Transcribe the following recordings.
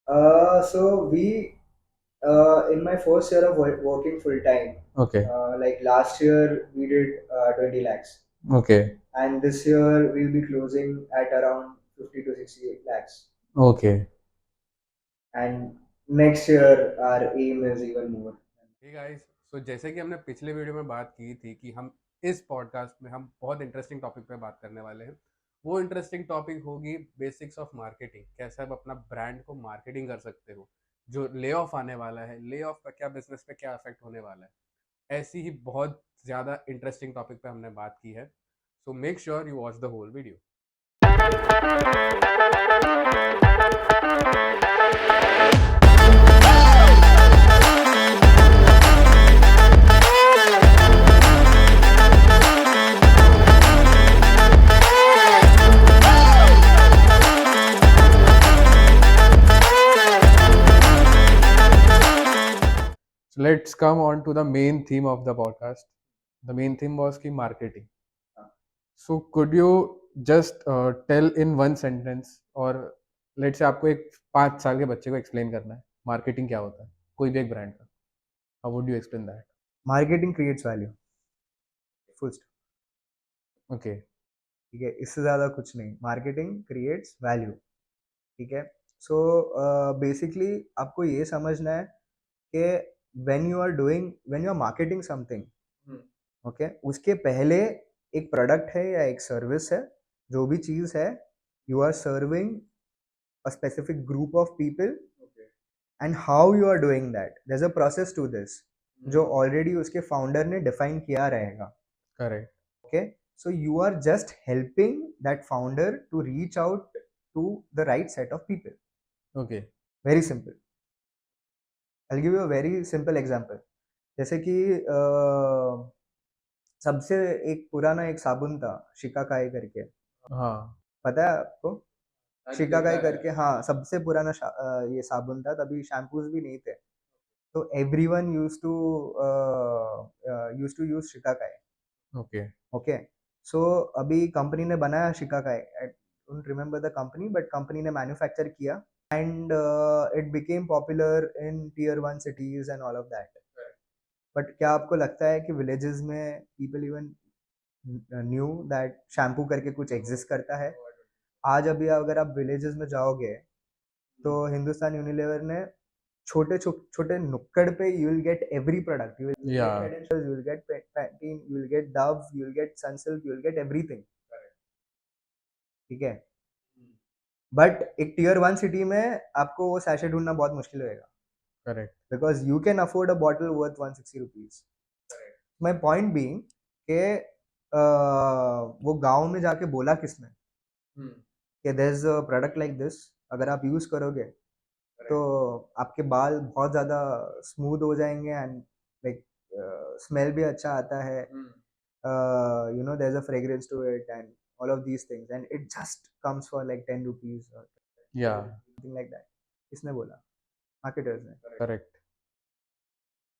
So in my first year of working full time, Okay. like last year we did 20 lakhs, Okay. and this year we'll be closing at around 50 to 60 lakhs, Okay. and next year our aim is even more. Hey guys, so जैसे कि हमने पिछले video में बात की थी कि हम इस पॉडकास्ट में हम बहुत इंटरेस्टिंग टॉपिक पे बात करने वाले हैं। वो इंटरेस्टिंग टॉपिक होगी बेसिक्स ऑफ मार्केटिंग, कैसे आप अपना ब्रांड को मार्केटिंग कर सकते हो। जो ले ऑफ आने वाला है, ले ऑफ का क्या बिजनेस पे क्या इफेक्ट होने वाला है, ऐसी ही बहुत ज़्यादा इंटरेस्टिंग टॉपिक पे हमने बात की है। So make sure you watch the whole video. So let's come on to the main theme of the podcast. The main theme was ki marketing. So could you just tell in one sentence, और let's say आपको एक 5 साल के बच्चे को explain करना है marketing क्या होता है, कोई भी एक brand का, how would you explain that? Marketing creates value, full stop. Okay. ठीक है, इससे ज़्यादा कुछ नहीं। Marketing creates value. ठीक है। सो बेसिकली आपको ये समझना है कि when you are marketing something, okay, उसके पहले एक प्रोडक्ट है या एक सर्विस है, जो भी चीज़ है, you are serving a specific group of people, and how you are doing that, there is a process to this, जो ऑलरेडी उसके फाउंडर ने डिफाइन किया रहेगा। Correct. Okay, so you are just helping that founder to reach out to the right set of people. Okay. Very simple. I'll give you a very simple example. जैसे कि सबसे एक पुराना एक साबुन था, शिकाकाई करके। हाँ। पता है आपको? हाँ जी, शिकाकाई देखा है। करके, हाँ, सबसे पुराना ये साबुन था। तभी शैम्पूज भी नहीं थे, तो everyone used to use shikakai. Okay. Okay, so अभी कंपनी ने बनाया shikakai, I don't remember the company, but company ने मैन्युफैक्चर किया, and it became popular in tier 1 cities and all of that. But क्या आपको लगता है कि विलेजेस में people even knew that shampoo करके कुछ एग्जिस्ट करता है? आज अभी अगर आप विलेजेस में जाओगे, तो हिंदुस्तान यूनिलीवर ने छोटे नुक्कड़ पे you will get every product, you will get Yeah. Head and shoulders, you will get Pantene, you will get Dove, you will get Sunsilk, you will get everything. ठीक है, बट एक टियर 1 सिटी में आपको वो sachet ढूंढना बहुत मुश्किल होएगा, Correct. Because you can afford a bottle worth 160 rupees. My point being के वो गांव में जाके बोला किसने कि there is a product like this, अगर आप यूज करोगे तो आपके बाल बहुत ज़्यादा स्मूथ हो जाएंगे, एंड लाइक स्मेल भी अच्छा आता है, you know, there is a fragrance to it, and all of these things, and it just comes for like 10 rupees or Yeah. something like that. किसने बोला? मार्केटर्स ने। Correct.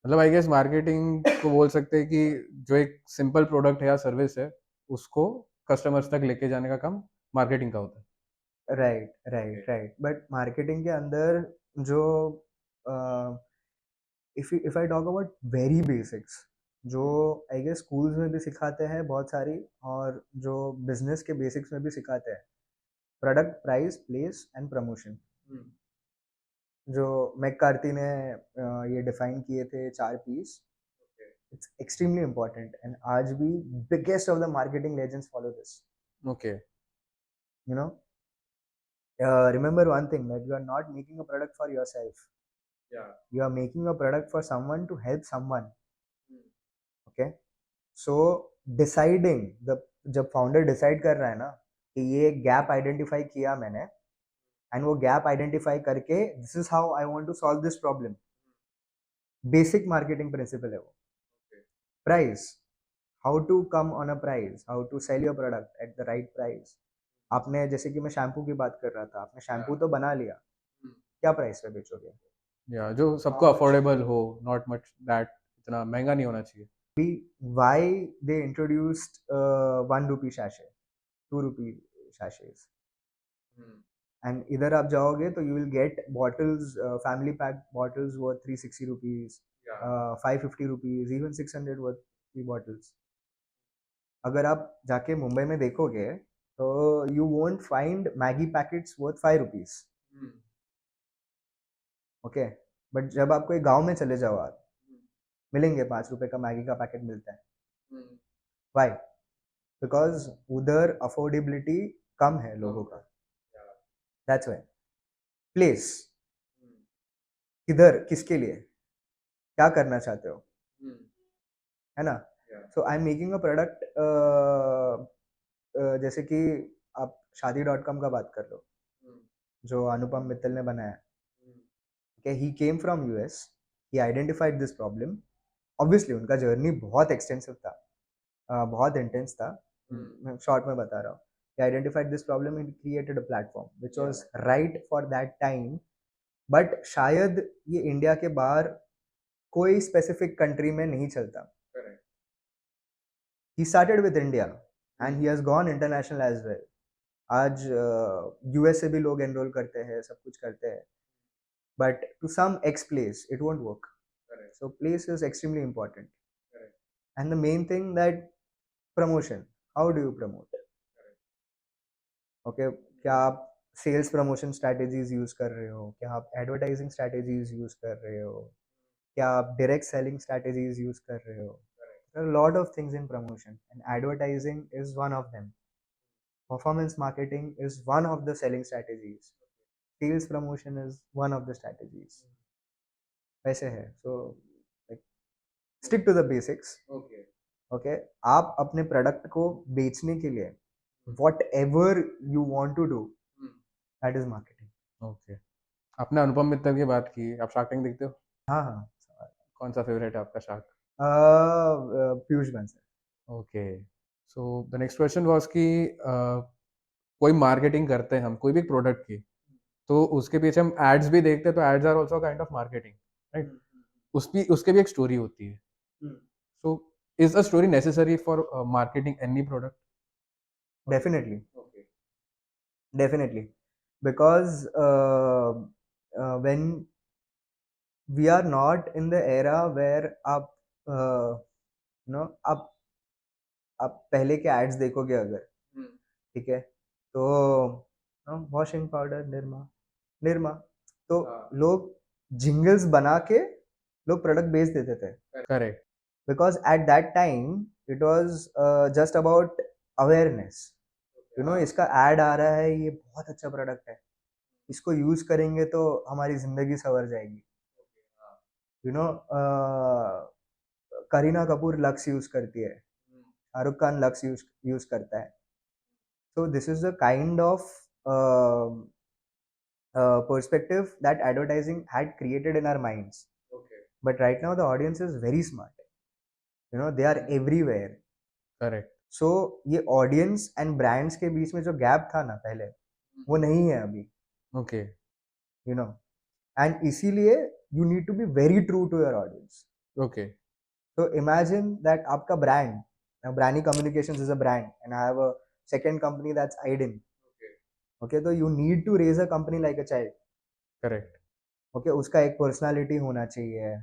मतलब आई गेस मार्केटिंग को बोल सकते हैं कि जो एक सिंपल प्रोडक्ट है या सर्विस है, उसको कस्टमर्स तक लेके जाने का काम मार्केटिंग का होता है। Right, right, right, but marketing के अंदर जो if I talk about very basics, जो आई गेस स्कूल्स में भी सिखाते हैं बहुत सारी, और जो बिजनेस के बेसिक्स में भी सिखाते हैं, product, price, place and promotion, जो मैककार्थी ने ये डिफाइन किए थे 4 Ps. It's extremely important, and आज भी biggest of the marketing legends follow this. Okay. You know, remember one thing, that you are not making a product for yourself, you are making a product for someone to help someone। okay, so deciding the, जब founder decide कर रहा है ना कि ये gap identify किया मैंने, and वो गैप आइडेंटिफाई करके this is how I want to solve this problem, basic marketing principle है वो। Price, how to come on a price, how to sell your product at the right price. आपने, जैसे कि मैं shampoo की बात कर रहा था, आपने शैम्पू तो बना लिया, क्या प्राइस पे बेचोगे? या जो सबको अफोर्डेबल हो, नॉट मच दैट इतना महंगा नहीं होना चाहिए। Why they introduced 1 rupee sachet, 2 rupee sachets, and इधर आप जाओगे तो you will get bottles, family pack bottles worth 360 rupees, 550 rupees, even 600 worth की बॉटल्स. अगर आप जाके मुंबई में देखोगे तो you won't find Maggi packets worth 5 rupees. Okay, but जब आप कोई गांव में चले जाओ, आप मिलेंगे 5 रुपए का मैगी का पैकेट मिलता है. वाई? बिकॉज उधर अफोर्डेबिलिटी कम है लोगों का. That's why. प्लेस किधर, किसके लिए, क्या करना चाहते हो, है ना? So I am making a product. जैसे कि आप शादी.com का बात कर लो, जो अनुपम मित्तल ने बनाया. Okay, he came from US. He identified this problem. Obviously उनका जर्नी बहुत एक्सटेंसिव था, बहुत इंटेंस था. मैं शॉर्ट में बता रहा हूँ. He identified this problem and created a platform which was right for that time. But शायद ये इंडिया के बाहर कोई स्पेसिफिक कंट्री में नहीं चलता. He started with India and he has gone international as well. आज यूएस से भी लोग एनरोल करते हैं, सब कुछ करते हैं. But to some X place, it won't work. So place is extremely important. And the main thing that promotion. How do you promote? Okay, क्या आप सेल्स प्रमोशन स्ट्रैटेजीज यूज कर रहे हो, क्या आप एडवर्टाइजिंग स्ट्रैटेजीज यूज कर रहे हो, क्या आप डायरेक्ट सेलिंग स्ट्रैटेजीज यूज कर रहे हो? There are a lot of things in promotion and advertising is one of them. Performance marketing is one of the selling strategies. Sales promotion is one of the strategies. वैसे है. So like stick to the basics. Okay, आप अपने product को बेचने के लिए whatever you want to do, that is marketing. Okay, आपने अनुपम मित्तल की बात की, आप शार्क टैंक देखते हो? हाँ हाँ. कौन सा फेवरेट है आपका shark? Piyush Bansal. Okay, so the next question was कि कोई मार्केटिंग करते हैं हम कोई भी प्रोडक्ट की, तो उसके पीछे हम एड्स भी देखते हैं, तो ads are also kind of marketing, right? उसके भी एक स्टोरी होती है. So is a story necessary for marketing any product? Definitely. Definitely. Because when we are not in the era where आप आप पहले के एड्स देखोगे अगर, ठीक है, तो वॉशिंग पाउडर निर्मा निर्मा, तो लोग जिंगल्स बना के लोग प्रोडक्ट बेच देते थे. Correct. Because at that time it was just about awareness. इसका एड आ रहा है, ये बहुत अच्छा प्रोडक्ट है, इसको यूज करेंगे तो हमारी जिंदगी संवर जाएगी. करीना कपूर लक्स यूज करती है, शाहरुख खान लक्स यूज करता है. So this is the kind of perspective that advertising had created in our minds. But right now the audience is very smart. They are everywhere. Correct. So ये audience and brands के बीच में जो gap था ना पहले, वो नहीं है अभी. ओके. And इसीलिए you need to be very true to your audience. Okay. So imagine that आपका brand, now Brani Communications is a brand and I have a second company that's Aidin. Okay, तो you need to raise a company like a child. Correct. Okay, उसका एक personality होना चाहिए,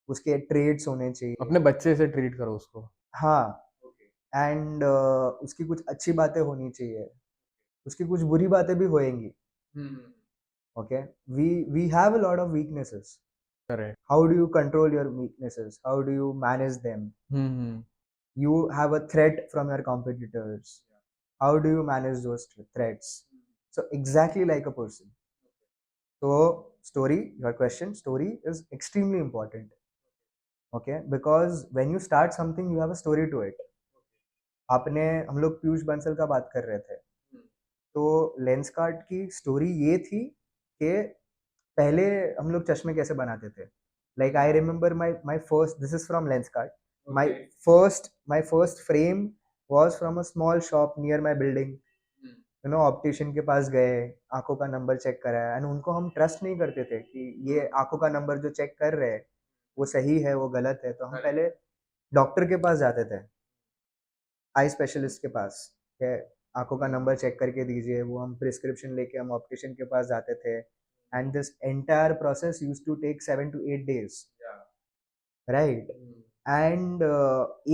उसके trades होने चाहिए. अपने बच्चे से ट्रीट करो उसको. हाँ. एंड उसकी कुछ अच्छी बातें होनी चाहिए, उसकी कुछ बुरी बातें भी होएंगी. Okay, we have a lot of weaknesses. Correct. How do you control your weaknesses? How do you manage them? You have a threat from your competitors. How do you manage those threats? So exactly like a person. So story, your question, story is extremely important. Okay, because when you start something, you have a story to it. हम लोग पीयूष बंसल का बात कर रहे थे, तो Lenskart की story ये थी कि पहले हम लोग चश्मे कैसे बनाते थे. Like I remember my first, this is from Lenskart. My first frame was from a small shop near my building. Optician के पास गए, आंखों का नंबर चेक कराया, एंड उनको हम ट्रस्ट नहीं करते थे कि ये आंखों का नंबर जो चेक कर रहे हैं वो सही है, वो गलत है. तो हम पहले डॉक्टर के पास जाते थे, आई स्पेशलिस्ट के पास. आंखों का नंबर चेक करके दीजिए, वो हम प्रिस्क्रिप्शन लेके हम ऑप्टिशियन के पास जाते थे, and this entire process used to take 7 to 8 days, right. And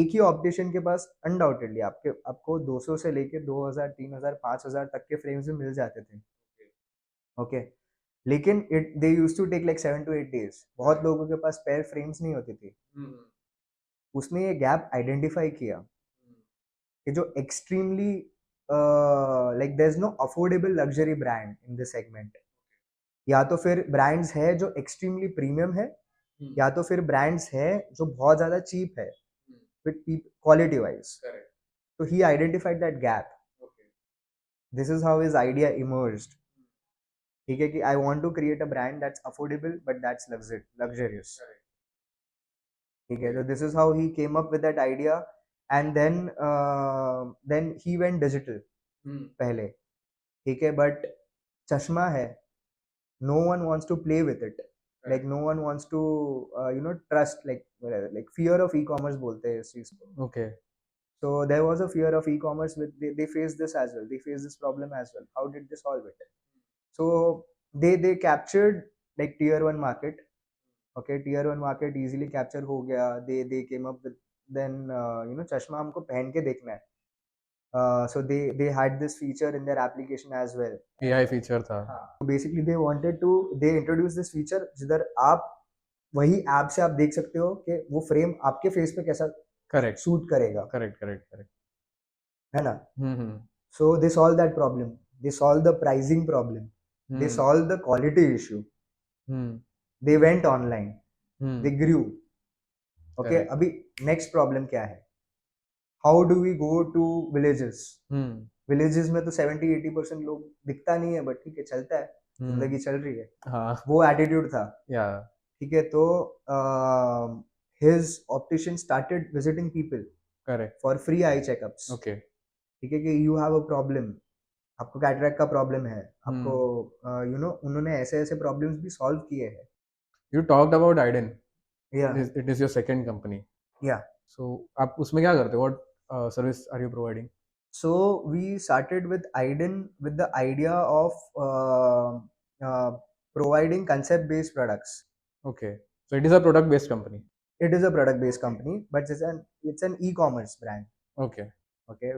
एक ही ऑप्टिशियन के पास अनडाउटेडली आपको 200 से लेके 2000, 3000, 5000 तक के फ्रेम्स भी मिल जाते थे, ओके। लेकिन it they used to take like 7 to 8 days। बहुत लोगों के पास स्पेयर फ्रेम्स नहीं होती थी। उसने ये गैप आइडेंटिफाई किया कि जो extremely like there is no affordable luxury brand in this segment. या तो फिर ब्रांड्स है जो एक्सट्रीमली प्रीमियम है, या तो फिर ब्रांड्स है जो बहुत ज्यादा चीप है विद क्वालिटी वाइज। तो he identified that gap. This is how his idea emerged, ठीक है, कि I want to create a brand that's affordable but that's luxurious, ठीक है। तो this is how he came up with that idea, and then he went digital पहले, ठीक है। But चश्मा है, no one wants to play with it, like no one wants to trust, like fear of e-commerce बोलते हैं इस चीज को, Okay. so there was a fear of e-commerce with they faced this as well, they faced this problem as well. How did they solve it? So they captured like tier 1 market, okay, tier 1 market easily capture हो गया। they came up with then चश्मा हमको पहन के देखना है, so they had this feature in their application as well, AI feature था। Basically they introduced this feature जिधर आप वही ऐप से आप देख सकते हो कि वो फ्रेम आपके फेस पे कैसा करेक्ट सूट करेगा, करेक्ट है ना। so they solved that problem, they solved the pricing problem, they solved the quality issue, they went online, they grew, okay। Correct. अभी next problem क्या है? how do we go to villages? Villages में तो 70-80% लोग दिखता नहीं है, but ठीक है, चलता है, जिंदगी चल रही है। हाँ। वो एटीट्यूड था, ठीक है। तो his optician started visiting people correct for free I checkups, okay. ठीक है, कि यू हैव अ प्रॉब्लम, आपको कैटरेक्ट का प्रॉब्लम है, आपको उन्होंने ऐसे ऐसे प्रॉब्लम्स भी सॉल्व किए हैं। यू टॉक्ड अबाउट आइडन, या it is your second company, या सो आप उसमें क्या करते हो? What service are you providing? So we started with Aiden with the idea of providing concept-based products. Okay, so it is a product-based company. It is a product-based company, but it's an e-commerce brand. Okay.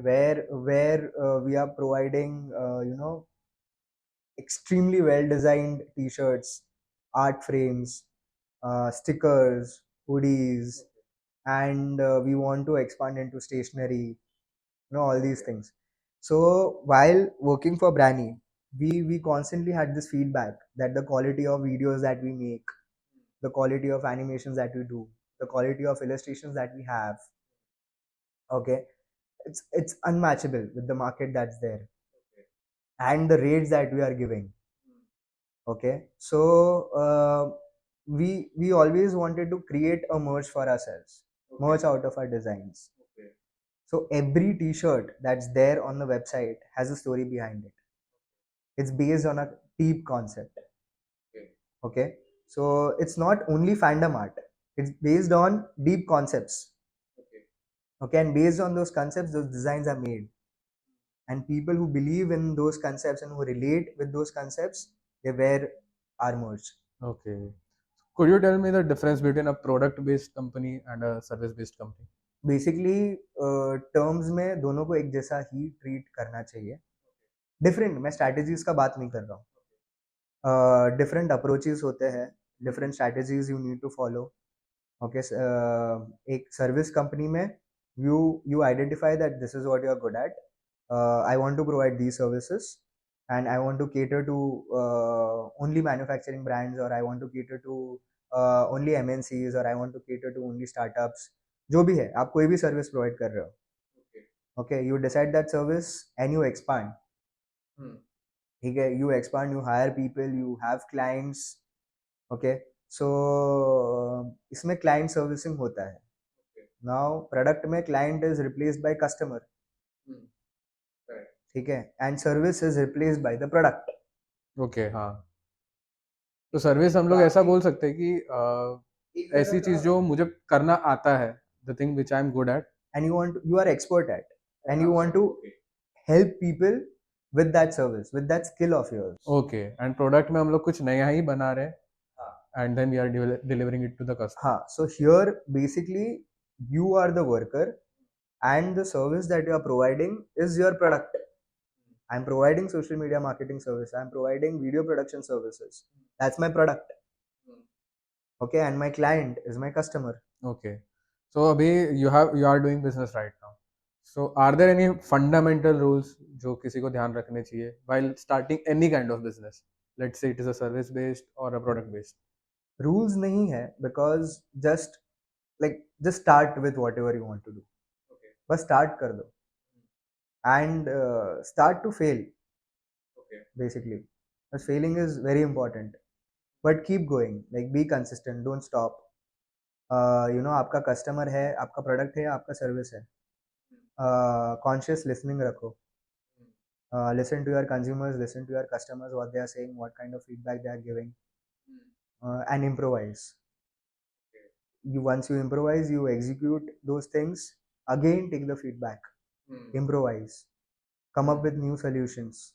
Where we are providing extremely well-designed T-shirts, art frames, stickers, hoodies, and we want to expand into stationery, all these things. So while working for Brani, we constantly had this feedback that the quality of videos that we make, the quality of animations that we do, the quality of illustrations that we have, okay, it's unmatchable with the market that's there, and the rates that we are giving, okay. So we always wanted to create a merch for ourselves, merch out of our designs. So every t-shirt that's there on the website has a story behind it. It's based on a deep concept. Okay. So it's not only fandom art. It's based on deep concepts. Okay. And based on those concepts, those designs are made. And people who believe in those concepts and who relate with those concepts, they wear our merch. Okay. Could you tell me the difference between a product-based company and a service-based company? Basically terms में दोनों को एक जैसा ही treat करना चाहिए। Different, मैं strategies का बात नहीं कर रहा हूँ। डिफरेंट अप्रोचेस होते हैं, different strategies you need to follow, okay. एक सर्विस कंपनी में you identify that this is what you are good at, I want to provide these services and I want to cater to only manufacturing brands, or I want to cater to only MNCs, or I want to cater to only startups. जो भी है, आप कोई भी service provide कर रहे हो, okay, you decide that service and you expand, ठीक है, you expand, you hire people, you have clients, okay. So इसमें client servicing होता है। now product में client is replaced by customer, ठीक है, and service is replaced by the product. Okay, हाँ। तो सर्विस हम लोग ऐसा बोल सकते हैं कि ऐसी चीज जो मुझे करना आता है, the thing which I am good at, and you are expert at, and you want to help people with that service, with that skill of yours. Okay and product में हम लोग कुछ नया ही बना रहे हैं and then we are delivering it to the customer. हाँ, so here basically you are the worker and the service that you are providing is your product. I'm providing social media marketing service, I'm providing video production services, that's my product. Okay, and my client is my customer. Okay, so abhi you are doing business right now, so are there any fundamental rules जो किसी को ध्यान रखने चाहिए while starting any kind of business, let's say it is a service based or a product based? Rules नहीं है, because just start with whatever you want to do. Okay. बस start कर दो and start to fail. Okay. Basically, because failing is very important, but keep going, like be consistent, don't stop. आपका customer है, आपका product है, आपका service है, conscious listening रखो. Listen to your consumers, listen to your customers, what they are saying, what kind of feedback they are giving, and improvise. Once you improvise, you execute those things, again take the feedback, improvise, come up with new solutions,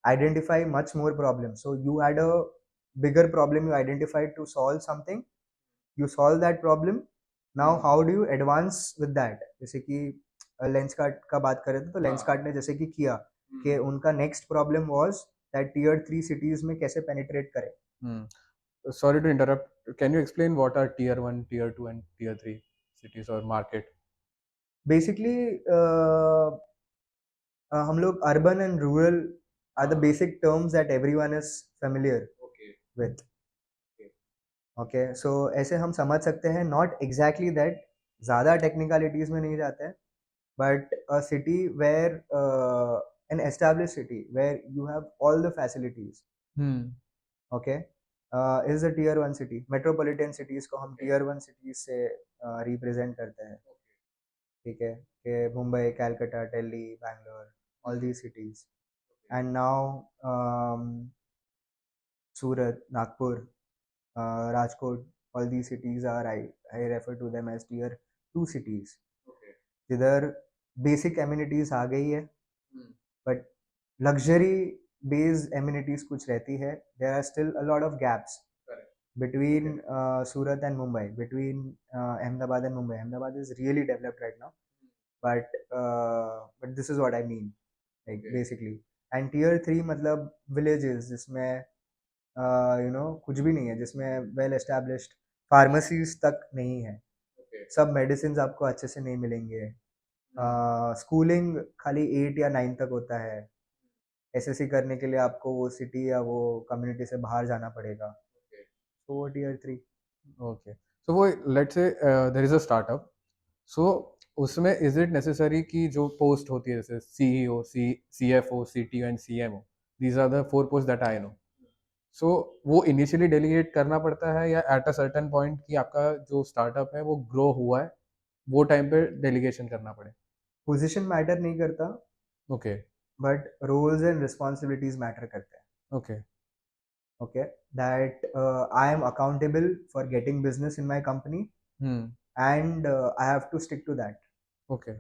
identify much more problems. So you had a bigger problem you identified to solve something, you solve that problem. Now how do you advance with that? जैसे कि lens cart का बात करें तो lens cart ने जैसे कि किया कि उनका next problem was that tier 3 cities में कैसे पेनिट्रेट करें. Sorry to interrupt, can you explain what are tier 1, tier 2 and tier 3 cities or market? Basically हम लोग urban and rural are the basic terms that everyone is familiar with. Okay, so ऐसे हम समझ सकते हैं, not exactly that, ज़्यादा technicalities में नहीं जाते हैं, but a city where an established city where you have all the facilities, okay, is a tier 1 city. Metropolitan cities को हम tier 1 cities से represent करते हैं. ठीक है, कि Mumbai, Calcutta, Delhi, Bangalore, all these cities. And now Surat, Nagpur, Rajkot, all these cities are, I refer to them as tier 2 cities. जिधर basic amenities आ गई है, but luxury based amenities कुछ रहती है. There are still a lot of gaps between Surat and Mumbai, between Ahmedabad and Mumbai. Ahmedabad is really developed right now, but this is what I mean, like basically. And tier 3 मतलब villages जिसमें कुछ भी नहीं है, जिसमें well established pharmacies तक नहीं है, सब मेडिसिन आपको अच्छे से नहीं मिलेंगे, स्कूलिंग खाली 8 या 9 तक होता है, एसएससी करने के लिए आपको वो सिटी या वो कम्युनिटी से बाहर जाना पड़ेगा. तो वो टियर 3. ओके, सो वो let's say there is a startup, so उसमें इज इट नेसेसरी कि जो पोस्ट होती है जैसे CEO, CFO, CTO and CMO, these are the 4 post that I know, so वो इनिशियली डेलीगेट करना पड़ता है या एट अ सर्टेन पॉइंट कि आपका जो स्टार्टअप है वो ग्रो हुआ है वो टाइम पे डेलीगेशन करना पड़े? पोजीशन मैटर नहीं करता, okay, but roles and responsibilities matter करते हैं. Okay, okay, that I am accountable for getting business in my company, and I have to stick to that. Okay,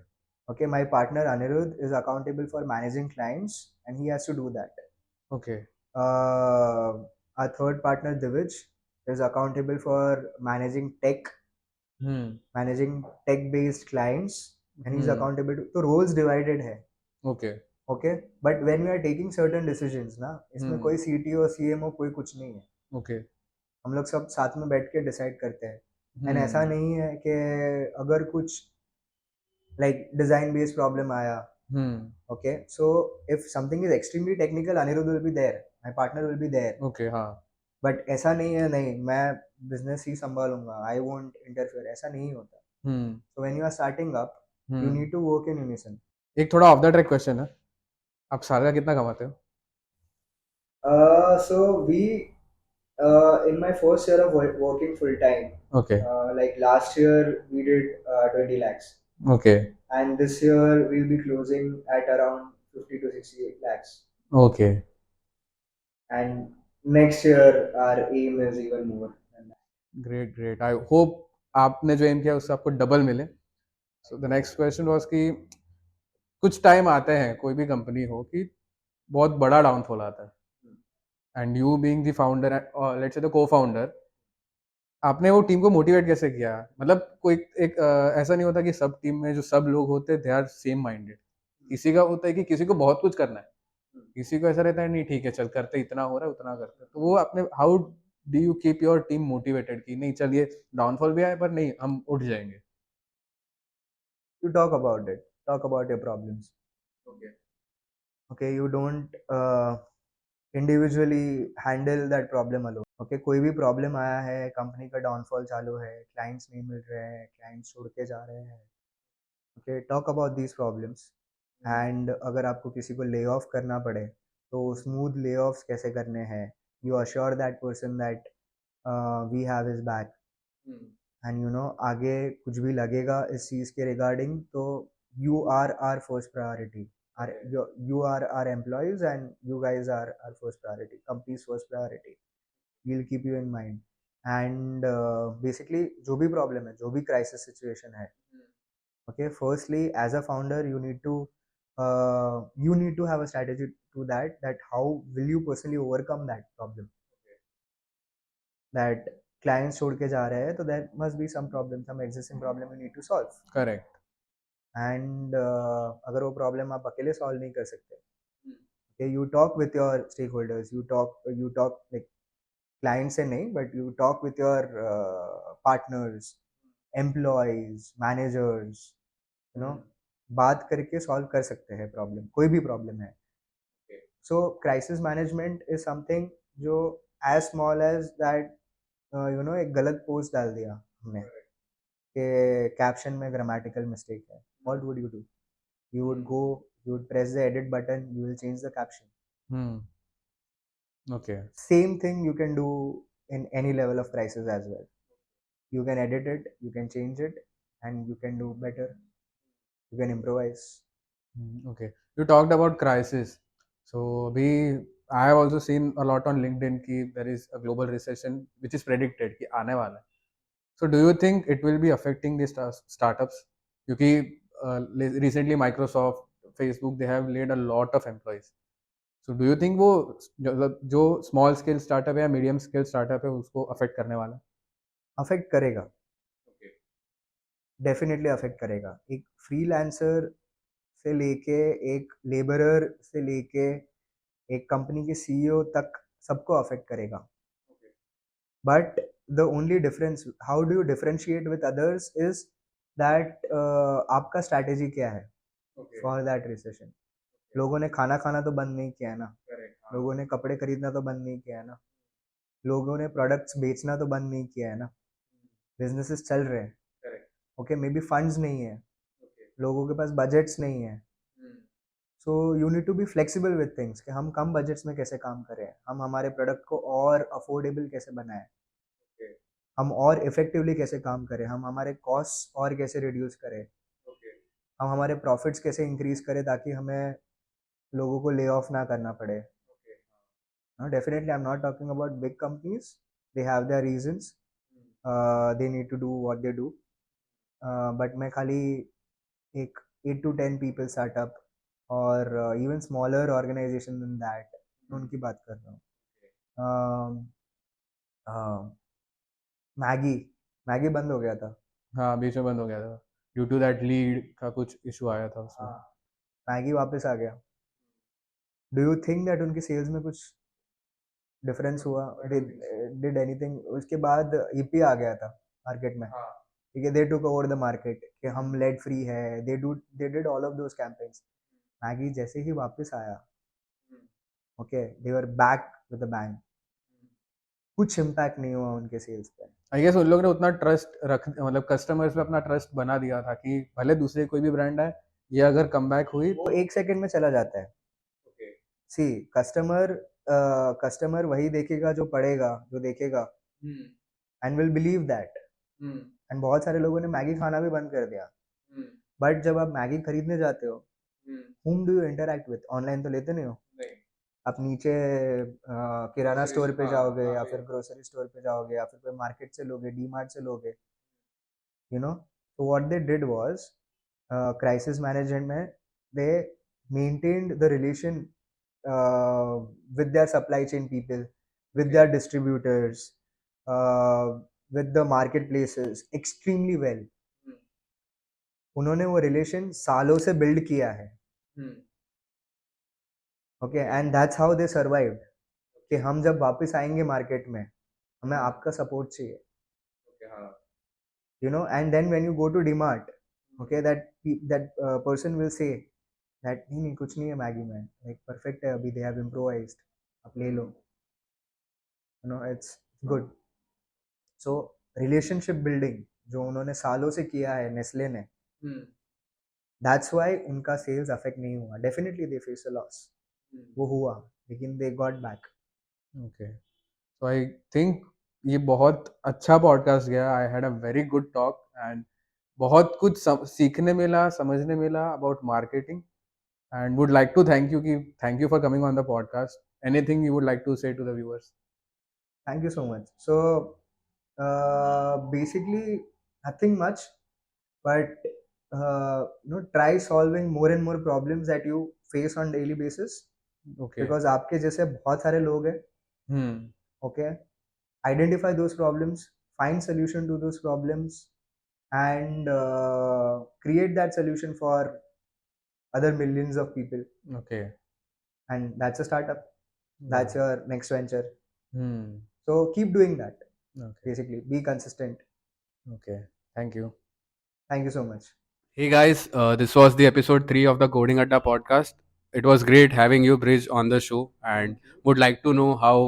Okay, my partner Anirudh is accountable for managing clients and he has to do that. Okay, Our third partner Divij is accountable for managing tech based clients, and he's accountable to, so roles divided hai. Okay, Okay, but when we are taking certain decisions ना, इसमें कोई CTO CMO कोई कुछ नहीं है. Okay, हम लोग सब साथ में बैठ के डिसाइड करते हैं. एंड ऐसा नहीं है कि अगर कुछ लाइक डिजाइन बेस्ड प्रॉब्लम आया, okay, so if something is extremely technical, Anirudh will be there, my partner will be there. Okay, हाँ, बट ऐसा नहीं है, नहीं मैं बिजनेस ही संभालूंगा, आई वोंट इंटरफेयर, ऐसा नहीं होता. So when you are starting up, you need to work in unison. एक थोड़ा ऑफ द ट्रैक क्वेश्चन है, आप साल का कितना कमाते हो? So we in my first year of working full time, okay, like last year we did 20 lakhs, okay, and this year we'll be closing at around 50 to 60 lakhs, okay, and next year our aim is even more than that. Great, great, I hope आपने जो M किया उससे आपको double मिले. So the next question was कि कुछ time आते हैं कोई भी कंपनी हो कि बहुत बड़ा डाउनफॉल आता है, and you being the founder, let's say the को फाउंडर, आपने वो टीम को मोटिवेट कैसे किया? मतलब कोई एक ऐसा नहीं होता कि सब टीम में जो सब लोग होते हैं दे आर सेम माइंडेड। किसी का होता है कि किसी को बहुत कुछ करना है, किसी को ऐसा रहता है नहीं ठीक है चल करते, इतना हो रहा है उतना करते, तो वो आपने how do you keep your team motivated कि नहीं चलिए डाउनफॉल भी आए पर नहीं हम उठ जाएंगे? You talk about your problems. Okay, you don't individually handle that problem alone. Okay, कोई भी प्रॉब्लम आया है, कंपनी का डाउनफॉल चालू है, क्लाइंट्स नहीं मिल रहे हैं, क्लाइंट्स छोड़ के जा रहे हैं, okay, talk about these problems. And अगर आपको किसी को ले ऑफ करना पड़े तो स्मूथ ले ऑफ्स कैसे करने हैं, you assure that person that we have his back, and you know आगे कुछ भी लगेगा इस चीज़ के रिगार्डिंग तो you are our first priority, you are our employees and you guys are our first priority, company's first priority. We'll keep you in mind. And basically जो भी problem है, जो भी crisis situation है, okay, firstly as a founder you need to have a strategy to that how will you personally overcome that problem, that clients छोड़ के जा रहे हैं तो there must be some problem, some existing problem you need to solve. Correct. And अगर वो problem आप अकेले solve नहीं कर सकते, okay, you talk with your stakeholders, you talk like clients से नहीं, but you talk with your partners, employees, managers, you know, बात करके solve कर सकते हैं problem, कोई भी problem है. So crisis management is something जो as small as that you know एक गलत post डाल दिया हमने कि caption में grammatical mistake है, what would you do? You would go, you would press the edit button, you will change the caption. Okay. Same thing you can do in any level of crisis as well. You can edit it, you can change it, and you can do better, you can improvise. Okay, you talked about crisis, so we I have also seen a lot on LinkedIn कि there is a global recession which is predicted कि आने वाला है. So do you think it will be affecting the startups? क्योंकि recently Microsoft, Facebook, they have laid a lot of employees. So do you think वो जो small scale startup है या medium scale startup है उसको affect करने वाला है? अफेक्ट करेगा, डेफिनेटली अफेक्ट करेगा. एक फ्रीलांसर से लेके एक लेबरर से लेके एक कंपनी के सीईओ तक सबको अफेक्ट करेगा. But the only difference, how do you differentiate with others is that आपका स्ट्रैटेजी क्या है फॉर दैट रिसेशन. लोगों ने खाना खाना तो बंद नहीं किया है ना, लोगों ने कपड़े खरीदना तो बंद नहीं किया है ना, लोगों ने प्रोडक्ट्स बेचना तो बंद नहीं किया है ना, बिजनेसेस चल रहे हैं. ओके, मे बी फंड्स नहीं है, लोगों के पास बजट्स नहीं है. So you need to be flexible with things कि हम कम बजट्स में कैसे काम करें, हम हमारे प्रोडक्ट को और अफोर्डेबल कैसे बनाएं, हम और इफेक्टिवली कैसे काम करें, हम हमारे कॉस्ट और कैसे रिड्यूस करें, हम हमारे प्रॉफिट्स कैसे इंक्रीज करें ताकि हमें लोगों को ले ऑफ ना करना पड़े. Definitely I am not talking about big companies, they have their reasons, they need to do what they do. But मैं खाली एक 8 to 10 people startup और even smaller organisation than that उनकी बात कर रहा हूँ. मैगी मैगी बंद हो गया था. हाँ बीच में बंद हो गया था ड्यू टू दैट लीड का कुछ इशू आया था उसमें. मैगी वापस आ गया. डू यू थिंक दैट उनकी सेल्स में कुछ डिफरेंस हुआ? Did anything? उसके बाद ईपी आ गया था मार्केट में, ठीक है, दे टुक ओवर द मार्केट कि हम लेड फ्री है, they did all of those campaigns. Maggi जैसे ही वापस आया, okay, they were back with the bang. कुछ इम्पैक्ट नहीं हुआ उनके सेल्स पे. आई गेस उन लोगों ने उतना ट्रस्ट रख, मतलब कस्टमर्स पे अपना ट्रस्ट बना दिया था कि भले दूसरे कोई भी ब्रांड आए, ये अगर कम बैक हुई वो 1 सेकंड में चला जाता है. सी कस्टमर वही देखेगा जो पढ़ेगा, जो देखेगा, and will believe that. And बहुत सारे लोगों ने मैगी खाना भी बंद कर दिया. बट जब आप मैगी खरीदने जाते हो, whom do you interact with? Online तो लेते नहीं हो. आप नीचे किराना स्टोर पे जाओगे या फिर ग्रोसरी स्टोर पे जाओगे या फिर कोई मार्केट से लोगे, डी मार्ट से लोगे, यू नो. तो what they did was, crisis management में they maintained the relation with their supply chain people, with their distributors, uh, with the marketplaces extremely well. उन्होंने वो रिलेशन सालों से बिल्ड किया है. Okay, and that's how they survived. कि हम जब वापस आएंगे मार्केट में, हमें आपका सपोर्ट चाहिए. You know, and then when you go to DMart, okay, that person will say that नहीं नहीं कुछ नहीं है मैगी में, like perfect है, अभी they have improvised, आप ले लो. You know, it's good. So relationship building जो उन्होंने सालों से किया है नेस्ले ने, that's why उनका sales affect नहीं हुआ. Definitely they face a loss, वो हुआ, लेकिन they got back. Okay. So I think ये बहुत अच्छा पॉडकास्ट गया. I had a very good talk and बहुत कुछ सीखने मिला, समझने मिला about marketing, and would like to thank you for coming on the podcast. Anything you would like to say to the viewers? Thank you so much. So basically nothing much, but try solving more and more problems that you face on daily basis. Okay. Because आपके जैसे बहुत सारे लोग हैं. Okay, identify those problems, find solution to those problems, and create that solution for other millions of people. Okay. And that's a startup. That's your next venture. Hmm. So keep doing that. Okay. Basically, be consistent. Okay. Thank you. Thank you so much. Hey guys, this was the episode 3 of the Coding Adda podcast. It was great having you, Bridge, on the show, and would like to know how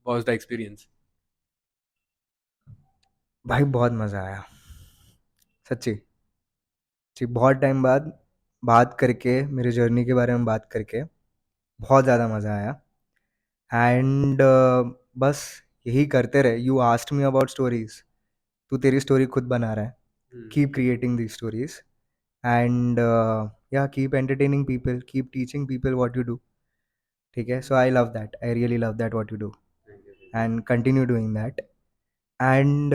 was the experience. भाई बहुत मज़ा आया, सच्ची जी. बहुत time बाद बात करके, मेरे जर्नी के बारे में बात करके बहुत ज़्यादा मज़ा आया. एंड बस यही करते रहे. You asked me about stories, तू तेरी स्टोरी खुद बना रहा है. Keep creating the stories, and या keep entertaining people, keep teaching people what you do. ठीक है, so I love that, I really love that what you do, and continue doing that. And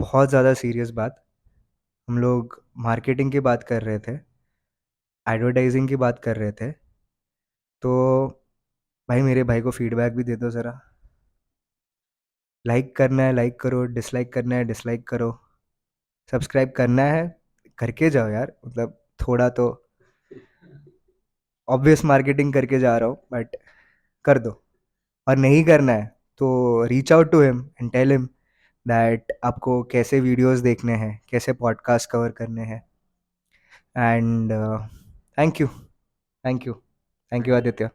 बहुत ज़्यादा serious बात, हम लोग marketing की बात कर रहे थे, एडवर्टाइजिंग की बात कर रहे थे. तो भाई मेरे भाई को फीडबैक भी दे दो ज़रा. लाइक करना है लाइक करो, डिसलाइक करना है डिसलाइक करो, सब्सक्राइब करना है करके जाओ यार. मतलब थोड़ा तो ऑब्वियस मार्केटिंग करके जा रहा हूँ, बट कर दो. और नहीं करना है तो reach out to him and tell him that आपको कैसे वीडियोस देखने हैं, कैसे पॉडकास्ट कवर करने हैं. And thank you, thank you, thank you Aditya.